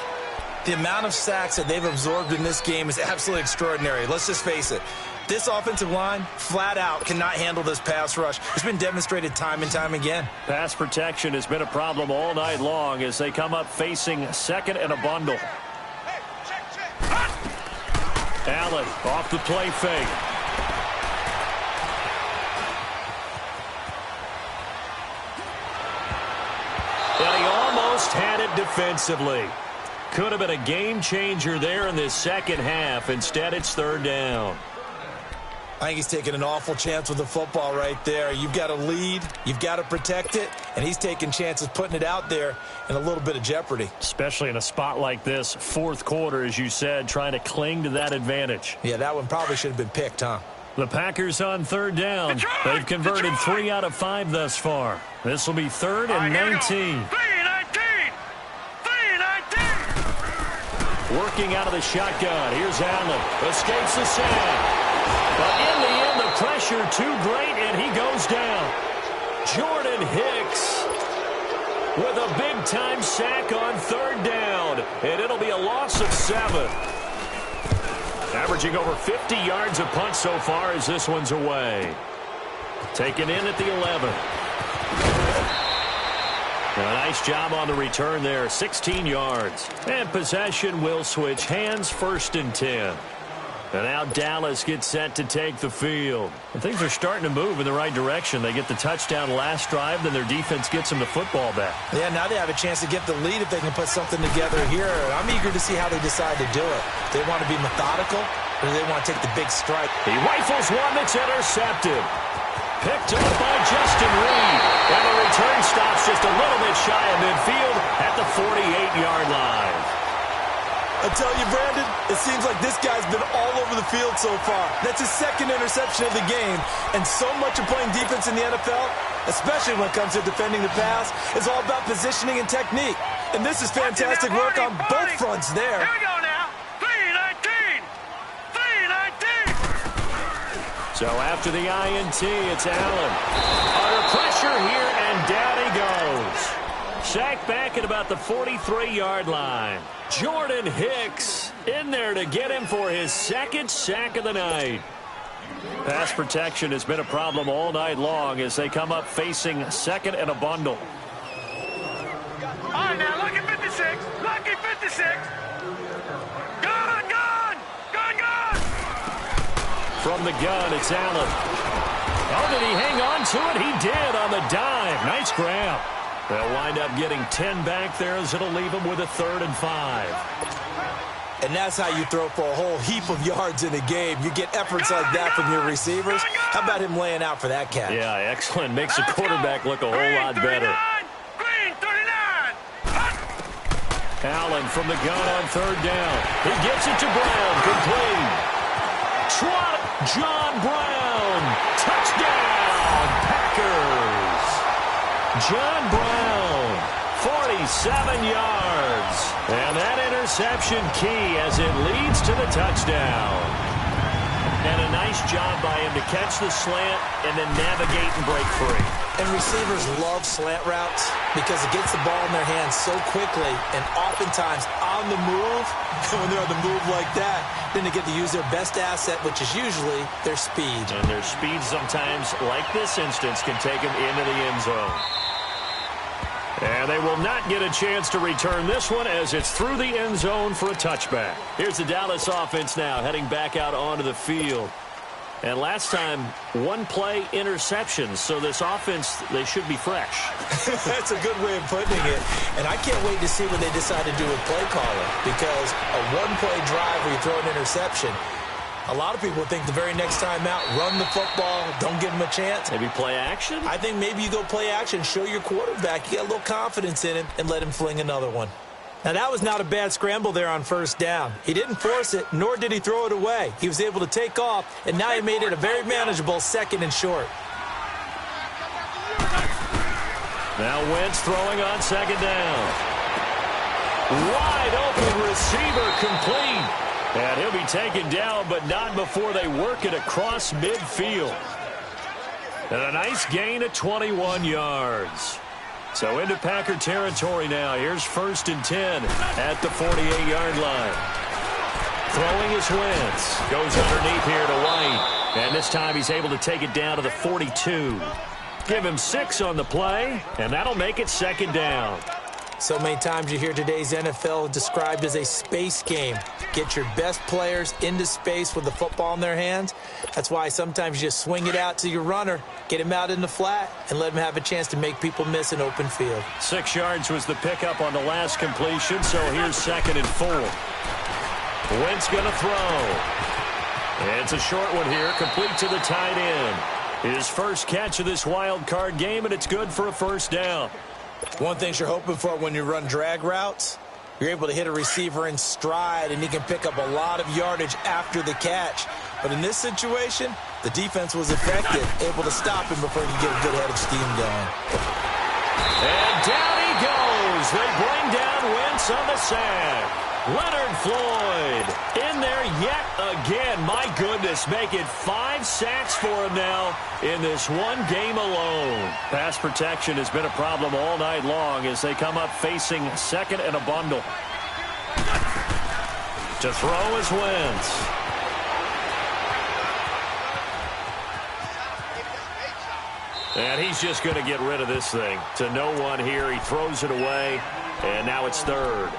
Speaker 5: The amount of sacks that they've absorbed in this game is absolutely extraordinary. Let's just face it. This offensive line, flat out, cannot handle this pass rush. It's been demonstrated time and time again.
Speaker 2: Pass protection has been a problem all night long as they come up facing 2nd and a bundle. Allen off the play fake. And he almost had it defensively. Could have been a game changer there in this second half. Instead, it's 3rd down.
Speaker 5: I think he's taking an awful chance with the football right there. You've got to lead, you've got to protect it, and he's taking chances putting it out there in a little bit of jeopardy.
Speaker 2: Especially in a spot like this, 4th quarter, as you said, trying to cling to that advantage.
Speaker 5: Yeah, that one probably should have been picked, huh?
Speaker 2: The Packers on 3rd down. They've converted 3 out of 5 thus far. This will be 3rd and 19. Working out of the shotgun. Here's Allen. Escapes the sack. But in the end, the pressure too great, and he goes down. Jordan Hicks with a big-time sack on 3rd down, and it'll be a loss of 7. Averaging over 50 yards a punt so far as this one's away. Taken in at the 11. A nice job on the return there, 16 yards. And possession will switch hands, 1st and 10. And now Dallas gets set to take the field. And things are starting to move in the right direction. They get the touchdown last drive, then their defense gets them the football back.
Speaker 5: Yeah, now they have a chance to get the lead if they can put something together here. I'm eager to see how they decide to do it. Do they want to be methodical, or do they want to take the big strike?
Speaker 2: He rifles one that's intercepted. Picked up by Justin Reed. And the return stops just a little bit shy of midfield at the 48-yard line.
Speaker 5: I tell you, Brandon, it seems like this guy's been all over the field so far. That's his 2nd interception of the game. And so much of playing defense in the NFL, especially when it comes to defending the pass, is all about positioning and technique. And this is fantastic work on both fronts there.
Speaker 4: Here we go now. 3-19. 3-19.
Speaker 2: So after the INT, it's Allen. Under pressure here, and down he goes. Sacked back at about the 43-yard line. Jordan Hicks in there to get him for his 2nd sack of the night. Pass protection has been a problem all night long as they come up facing 2nd and a bundle.
Speaker 4: All right, now, lucky 56. Lucky 56. Gun, gun. Gun, gun.
Speaker 2: From the gun, it's Allen. Oh, did he hang on to it? He did on the dive. Nice grab. They'll wind up getting 10 back there as it'll leave them with a 3rd and 5.
Speaker 5: And that's how you throw for a whole heap of yards in a game. You get efforts like that from your receivers. How about him laying out for that catch?
Speaker 2: Yeah, excellent. Makes the quarterback look a whole lot better.
Speaker 4: Green 39.
Speaker 2: Allen from the gun on 3rd down. He gets it to Brown. Complete. John Brown. Touchdown, Packers. John Brown, 47 yards. And that interception key as it leads to the touchdown. And a nice job by him to catch the slant and then navigate and break free.
Speaker 5: And receivers love slant routes because it gets the ball in their hands so quickly and oftentimes on the move. And when they're on the move like that, then they get to use their best asset, which is usually their speed.
Speaker 2: And their speed sometimes, like this instance, can take them into the end zone. And they will not get a chance to return this one as it's through the end zone for a touchback. Here's the Dallas offense now heading back out onto the field. And last time, 1-play interceptions. So this offense, they should be fresh.
Speaker 5: That's a good way of putting it. And I can't wait to see what they decide to do with play calling. Because a 1-play drive where you throw an interception, a lot of people think the very next time out, run the football, don't give him a chance.
Speaker 2: Maybe play action?
Speaker 5: I think maybe you go play action, show your quarterback, you get a little confidence in him, and let him fling another one. Now, that was not a bad scramble there on 1st down. He didn't force it, nor did he throw it away. He was able to take off, and now he made it a very manageable 2nd and short.
Speaker 2: Now Wentz throwing on 2nd down. Wide open receiver complete. And he'll be taken down, but not before they work it across midfield. And a nice gain of 21 yards. So into Packer territory now. Here's 1st and 10 at the 48-yard line. Throwing his Wentz. Goes underneath here to White. And this time he's able to take it down to the 42. Give him 6 on the play, and that'll make it 2nd down.
Speaker 3: So many times you hear today's NFL described as a space game. Get your best players into space with the football in their hands. That's why sometimes you just swing it out to your runner, get him out in the flat, and let him have a chance to make people miss an open field.
Speaker 2: 6 yards was the pickup on the last completion, so here's 2nd and 4. Wentz going to throw. It's a short one here, complete to the tight end. His first catch of this wild card game, and it's good for a 1st down.
Speaker 5: One thing you're hoping for when you run drag routes, you're able to hit a receiver in stride, and he can pick up a lot of yardage after the catch. But in this situation, the defense was effective, able to stop him before he could get a good head of steam going.
Speaker 2: And down he goes. They bring down Wentz on the sack. Leonard Floyd in there yet again. My goodness, make it 5 sacks for him now in this one game alone. Pass protection has been a problem all night long as they come up facing 2nd and a bundle. To throw is Wentz. And he's just going to get rid of this thing. To no one here. He throws it away, and now it's 3rd.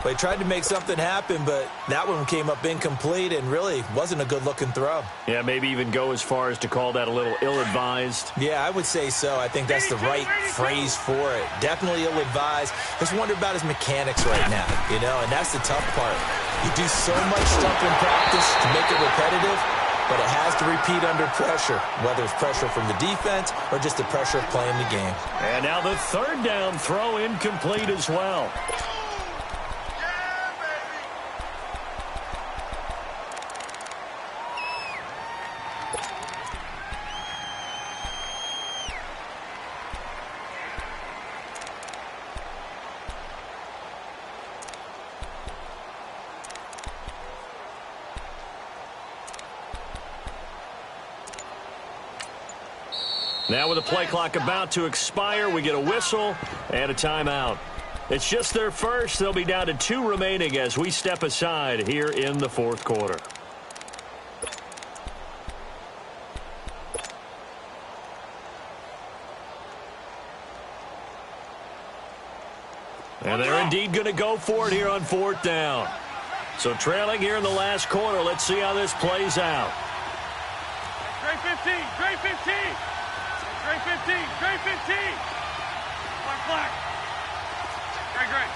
Speaker 5: Well, he tried to make something happen, but that one came up incomplete and really wasn't a good-looking throw.
Speaker 2: Yeah, maybe even go as far as to call that a little ill-advised.
Speaker 5: Yeah, I would say so. I think that's the right phrase for it. Definitely ill-advised. Just wonder about his mechanics right now, you know, and that's the tough part. You do so much stuff in practice to make it repetitive, but it has to repeat under pressure, whether it's pressure from the defense or just the pressure of playing the game.
Speaker 2: And now the 3rd down throw incomplete as well. Now with the play clock about to expire, we get a whistle and a timeout. It's just their first. They'll be down to 2 remaining as we step aside here in the 4th quarter. And they're indeed going to go for it here on 4th down. So trailing here in the last quarter. Let's see how this plays out.
Speaker 4: Great 15, great 15. Great 15, great 15. Flag. Great.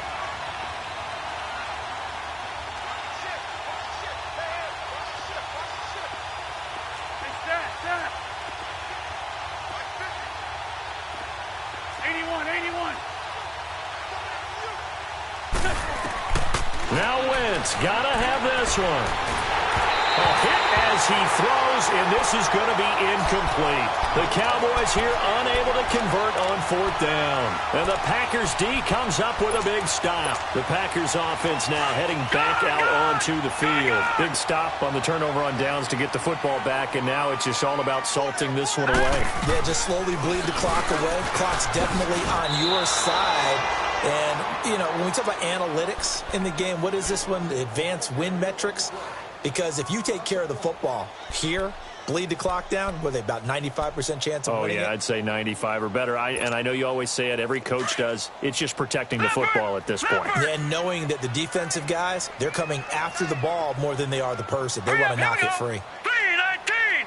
Speaker 4: Hey, stat. 81.
Speaker 2: Now Wentz, gotta have this one. A hit as he throws, and this is going to be incomplete. The Cowboys here unable to convert on 4th down. And the Packers D comes up with a big stop. The Packers offense now heading back out onto the field. Big stop on the turnover on downs to get the football back, and now it's just all about salting this one away.
Speaker 5: Yeah, just slowly bleed the clock away. Clock's definitely on your side. And, you know, when we talk about analytics in the game, what is this one? The advanced win metrics? Because if you take care of the football here, bleed the clock down, what are they, about 95% chance of winning it?
Speaker 2: I'd say 95 or better. And I know you always say it, every coach does. It's just protecting the football at this point.
Speaker 5: And knowing that the defensive guys, they're coming after the ball more than they are the person. They want to knock it free.
Speaker 4: 319.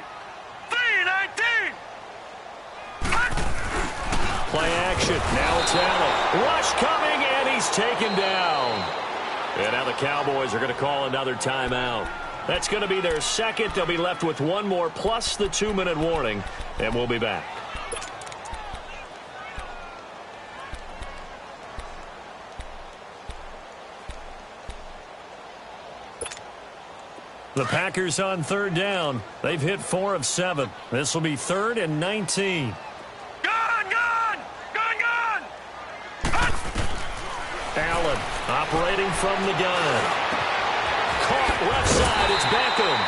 Speaker 2: Play action. Now it's Allen. Rush coming, and he's taken down. And now the Cowboys are going to call another timeout. That's going to be their 2nd. They'll be left with 1 more plus the 2-minute warning, and we'll be back. The Packers on 3rd down. They've hit 4 of 7. This will be 3rd and 19.
Speaker 4: Gone!
Speaker 2: Allen operating from the gun. Caught left side. It's Beckham.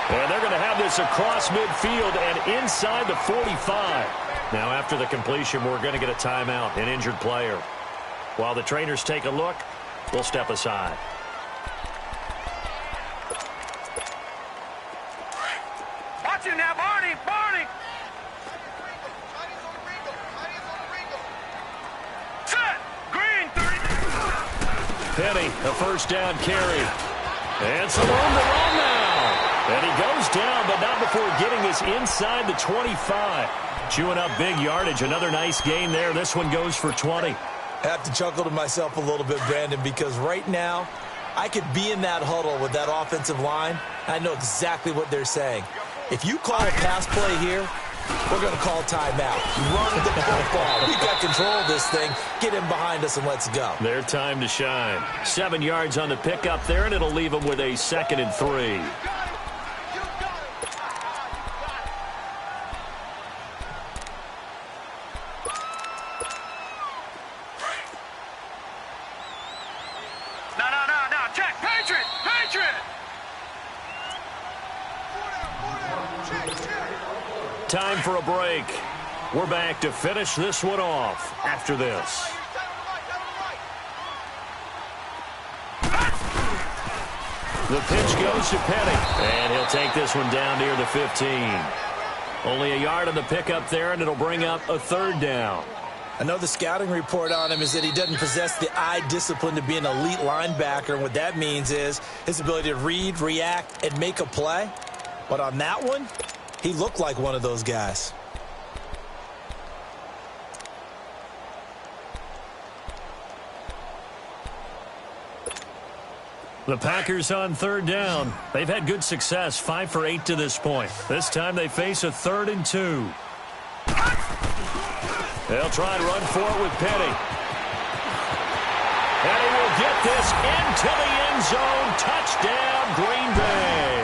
Speaker 2: And they're going to have this across midfield and inside the 45. Now, after the completion, we're going to get a timeout, an injured player. While the trainers take a look, we'll step aside.
Speaker 4: Watch him now, Barney! Barney! Set! Green, 30.
Speaker 2: Penny, a first down carry. And some room to run now. And he goes down, but not before getting us inside the 25. Chewing up big yardage. Another nice gain there. This one goes for 20.
Speaker 5: I have to chuckle to myself a little bit, Brandon, because right now I could be in that huddle with that offensive line. I know exactly what they're saying. If you call a pass play here, we're going to call timeout. Run the football. We've got control of this thing. Get him behind us and let's go.
Speaker 2: Their time to shine. 7 yards on the pickup there, and it'll leave them with a 2nd and 3.
Speaker 4: No. Check. Patriot! Patriot!
Speaker 2: Time for a break. We're back to finish this one off after this. The pitch goes to Penny, and he'll take this one down near the 15. Only a yard on the pickup there, and it'll bring up a 3rd down.
Speaker 5: I know the scouting report on him is that he doesn't possess the eye discipline to be an elite linebacker, and what that means is his ability to read, react, and make a play. But on that one, he looked like one of those guys.
Speaker 2: The Packers on 3rd down. They've had good success, 5 for 8 to this point. This time they face a 3rd and 2. They'll try and run for it with Penny. And he will get this into the end zone. Touchdown, Green Bay.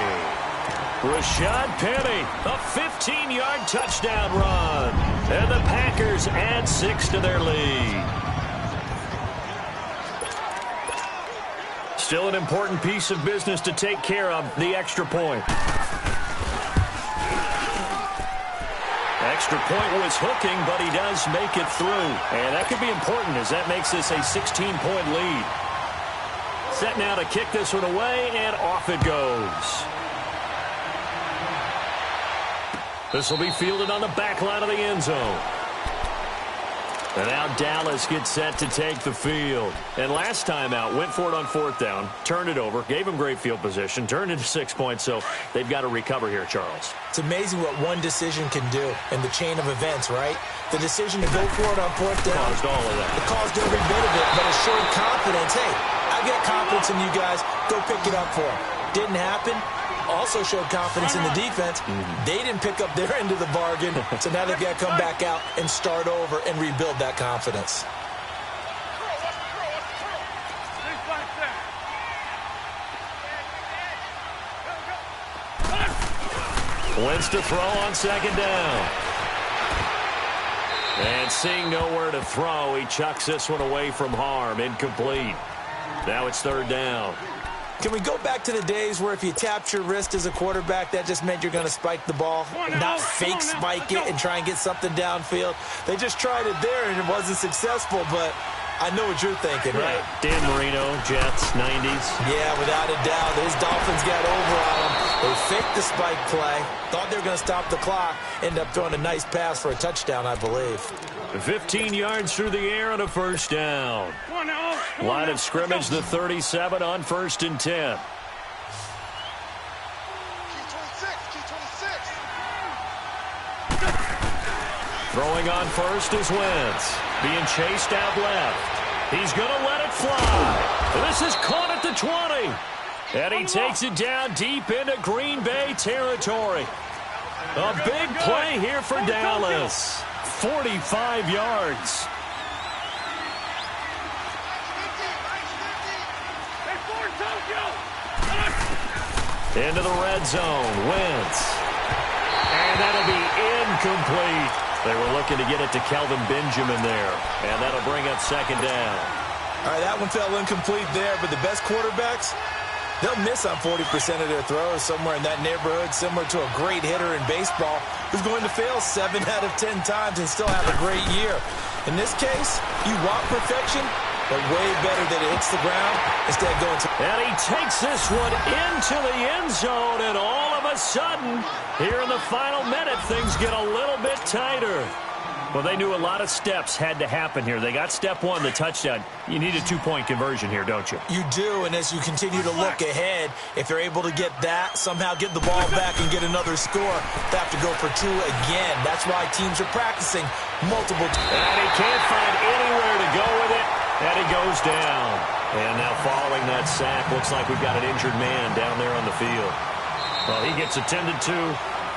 Speaker 2: Rashad Penny, a 15-yard touchdown run. And the Packers add 6 to their lead. Still an important piece of business to take care of, the extra point. Extra point was hooking, but he does make it through. And that could be important as that makes this a 16-point lead. Set now to kick this one away, and off it goes. This will be fielded on the back line of the end zone. And now Dallas gets set to take the field. And last time out, went for it on 4th down, turned it over, gave him great field position, turned into 6 points, so they've got to recover here, Charles.
Speaker 3: It's amazing what one decision can do in the chain of events, right? The decision to go for it on 4th down.
Speaker 2: Caused all of that.
Speaker 3: It caused every bit of it, but it showed confidence. Hey, I got confidence in you guys. Go pick it up for them. Didn't happen. Also showed confidence in the defense. They didn't pick up their end of the bargain, so now they've got to come back out and start over and rebuild that confidence.
Speaker 2: Wentz to throw on 2nd down. And seeing nowhere to throw, he chucks this one away from harm. Incomplete. Now it's 3rd down.
Speaker 3: Can we go back to the days where if you tapped your wrist as a quarterback, that just meant you're going to spike the ball, not fake spike it and try and get something downfield? They just tried it there, and it wasn't successful, but I know what you're thinking, right?
Speaker 2: Dan Marino, Jets, 90s.
Speaker 3: Yeah, without a doubt. Those Dolphins got over on them. They faked the spike play, thought they were going to stop the clock, ended up throwing a nice pass for a touchdown, I believe.
Speaker 2: 15 yards through the air on a 1st down. Line of scrimmage, the 37 on 1st and 10. Throwing on 1st is Wentz. Being chased out left. He's going to let it fly. This is caught at the 20. And he takes it down deep into Green Bay territory. A big play here for Dallas. 45 yards. Into the red zone. Wentz. And that'll be incomplete. They were looking to get it to Kelvin Benjamin there. And that'll bring up 2nd down.
Speaker 5: All right, that one fell incomplete there, but the best quarterbacks, they'll miss on 40% of their throws, somewhere in that neighborhood, similar to a great hitter in baseball who's going to fail 7 out of 10 times and still have a great year. In this case, you want perfection, but way better that it hits the ground instead of going to...
Speaker 2: And he takes this one into the end zone, and all of a sudden, here in the final minute, things get a little bit tighter. Well, they knew a lot of steps had to happen here. They got step one, the touchdown. You need a 2-point conversion here, don't you?
Speaker 5: You do, and as you continue to look ahead, if they're able to get that, somehow get the ball back and get another score, they have to go for 2 again. That's why teams are practicing multiple times.
Speaker 2: And he can't find anywhere to go with it, and he goes down. And now following that sack, looks like we've got an injured man down there on the field. Well, he gets attended to.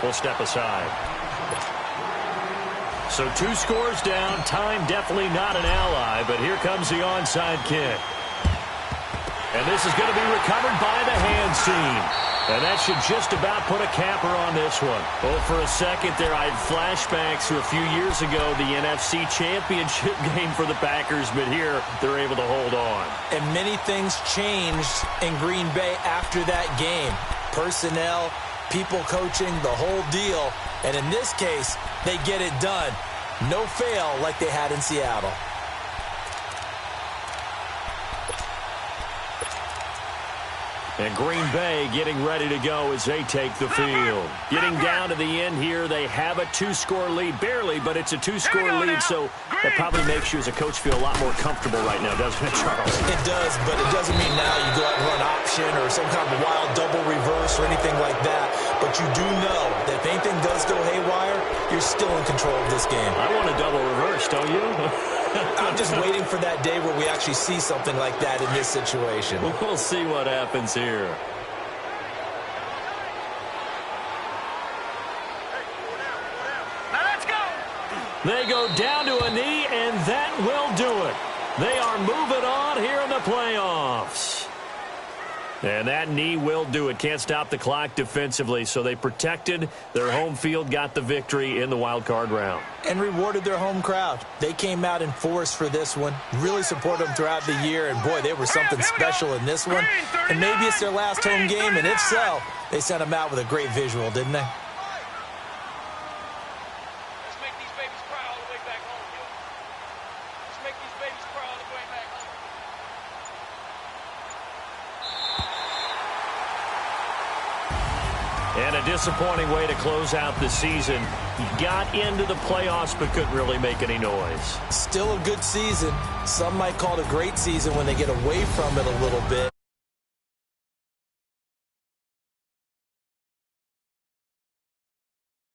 Speaker 2: We'll step aside. So 2 scores down. Time definitely not an ally, but here comes the onside kick. And this is going to be recovered by the hands team. And that should just about put a capper on this one. Oh, for a second there, I had flashbacks to a few years ago, the NFC Championship game for the Packers, but here they're able to hold on.
Speaker 5: And many things changed in Green Bay after that game. Personnel, people coaching, the whole deal. And in this case, they get it done. No fail like they had in Seattle.
Speaker 2: And Green Bay getting ready to go as they take the field. Getting down to the end here, they have a 2-score lead. Barely, but it's a 2-score lead, so that probably makes you as a coach feel a lot more comfortable right now, doesn't it, Charles?
Speaker 5: It does, but it doesn't mean now you go out and run option or some kind of wild double reverse or anything like that. But you do know that if anything does go haywire, you're still in control of this game.
Speaker 2: I want a double reverse, don't you?
Speaker 5: I'm just waiting for that day where we actually see something like that in this situation.
Speaker 2: We'll see what happens here.
Speaker 4: Now let's go.
Speaker 2: They go down to a knee, and that will do it. They are moving on here in the playoffs. And that knee will do it. Can't stop the clock defensively, so they protected their home field, got the victory in the wild card round.
Speaker 5: And rewarded their home crowd. They came out in force for this one, really supported them throughout the year, and boy, they were something special in this one. And maybe it's their last home game, and if so, they sent them out with a great visual, didn't they?
Speaker 4: Let's make these babies cry all the way back home, yo. Let's make these babies cry all the way back home.
Speaker 2: And a disappointing way to close out the season. He got into the playoffs but couldn't really make any noise.
Speaker 5: Still a good season. Some might call it a great season when they get away from it a little bit.